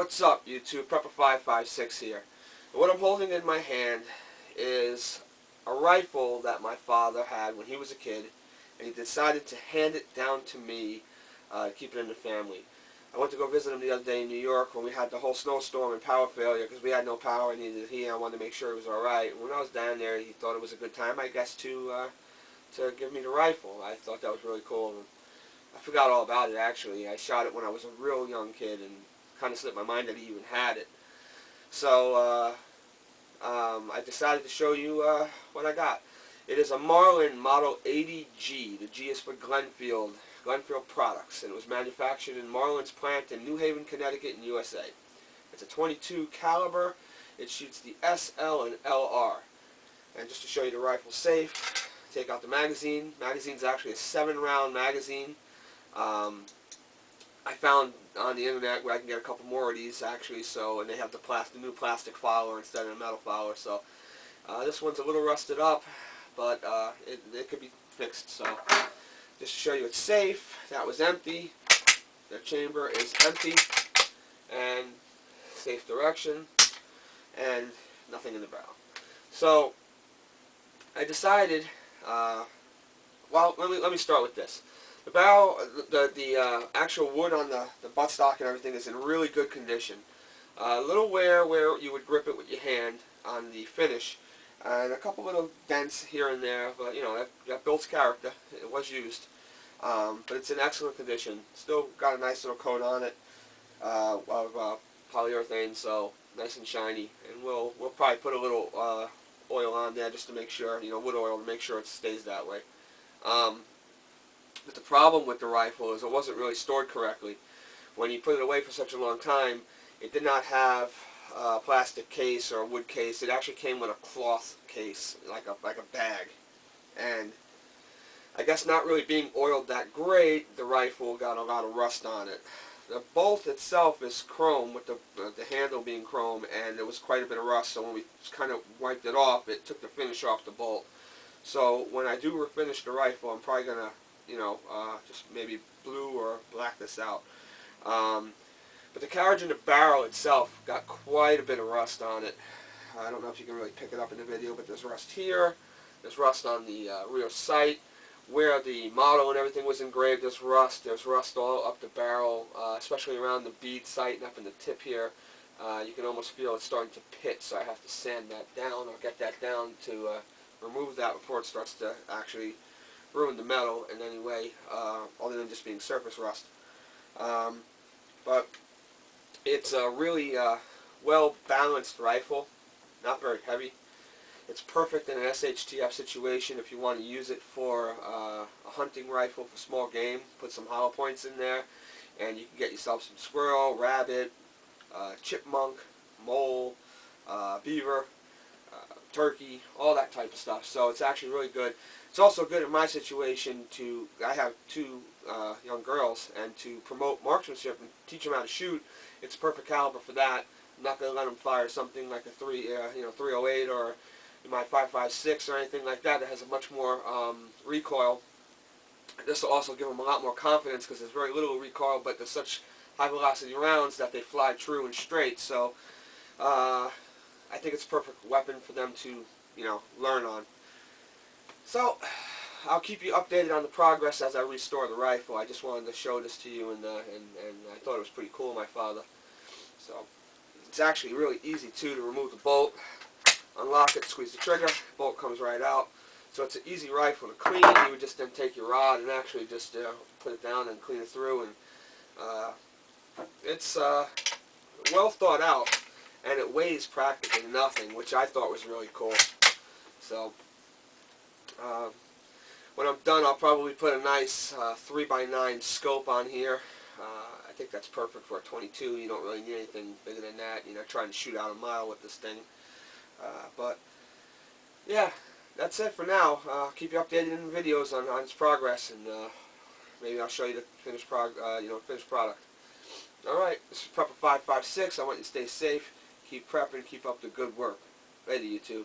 What's up, YouTube? Prepper556 here. What I'm holding in my hand is a rifle that my father had when he was a kid, and he decided to hand it down to me to keep it in the family. I went to go visit him the other day in New York when we had the whole snowstorm and power failure because we had no power, and neither did he. I wanted to make sure he was alright. When I was down there, he thought it was a good time, I guess, to give me the rifle. I thought that was really cool. And I forgot all about it, actually. I shot it when I was a real young kid and kind of slipped my mind that he even had it. So I decided to show you what I got. It is a Marlin Model 80G. The G is for Glenfield Products, and it was manufactured in Marlin's plant in New Haven, Connecticut in USA. It's a .22 caliber. It shoots the SL and LR. And just to show you the rifle safe, take out the magazine. Magazine's actually a 7-round magazine. I found on the internet where I can get a couple more of these actually, and they have the new plastic fowler instead of a metal fowler. So this one's a little rusted up, but it could be fixed. So just to show you it's safe. That was empty. The chamber is empty, and safe direction, and nothing in the barrel. So I decided. Well, let me start with this. The barrel, the actual wood on the buttstock and everything is in really good condition. A little wear where you would grip it with your hand on the finish, and a couple little dents here and there, but you know, that builds character. It was used, but it's in excellent condition. Still got a nice little coat on it of polyurethane, so nice and shiny. And we'll probably put a little oil on there just to make sure, you know, wood oil to make sure it stays that way. But the problem with the rifle is it wasn't really stored correctly. When you put it away for such a long time, it did not have a plastic case or a wood case. It actually came with a cloth case, like a bag. And I guess not really being oiled that great, the rifle got a lot of rust on it. The bolt itself is chrome, with the handle being chrome, and there was quite a bit of rust, so when we kind of wiped it off, it took the finish off the bolt. So when I do refinish the rifle, I'm probably going to, you know, just maybe blue or black this out. But the carriage in the barrel itself got quite a bit of rust on it. I don't know if you can really pick it up in the video, but there's rust here. There's rust on the rear sight. Where the model and everything was engraved, there's rust. There's rust all up the barrel, especially around the bead sight and up in the tip here. You can almost feel it starting to pit, so I have to sand that down or get that down to remove that before it starts to actually ruin the metal in any way, other than just being surface rust. But it's a really well-balanced rifle, not very heavy. It's perfect in an SHTF situation if you want to use it for a hunting rifle for small game. Put some hollow points in there, and you can get yourself some squirrel, rabbit, chipmunk, mole, beaver, turkey, all that type of stuff. So it's actually really good. It's also good in my situation I have two young girls, and to promote marksmanship and teach them how to shoot, it's a perfect caliber for that. I'm not going to let them fire something like a 308 or my 5.56 or anything like that. That has a much more recoil. This will also give them a lot more confidence because there's very little recoil, but there's such high velocity rounds that they fly true and straight. So I think it's a perfect weapon for them to, you know, learn on. So I'll keep you updated on the progress as I restore the rifle. I just wanted to show this to you, and I thought it was pretty cool, my father. So it's actually really easy too to remove the bolt. Unlock it, squeeze the trigger, bolt comes right out. So it's an easy rifle to clean. You would just then take your rod and actually just put it down and clean it through. And it's well thought out, and it weighs practically nothing, which I thought was really cool. So when I'm done, I'll probably put a nice 3x9 scope on here. I think that's perfect for a .22. You don't really need anything bigger than that. You're not trying to shoot out a mile with this thing. But yeah, that's it for now. I'll keep you updated in videos on its progress, and maybe I'll show you the finished product. All right, this is Prepper556. I want you to stay safe, keep prepping, keep up the good work. Later, YouTube.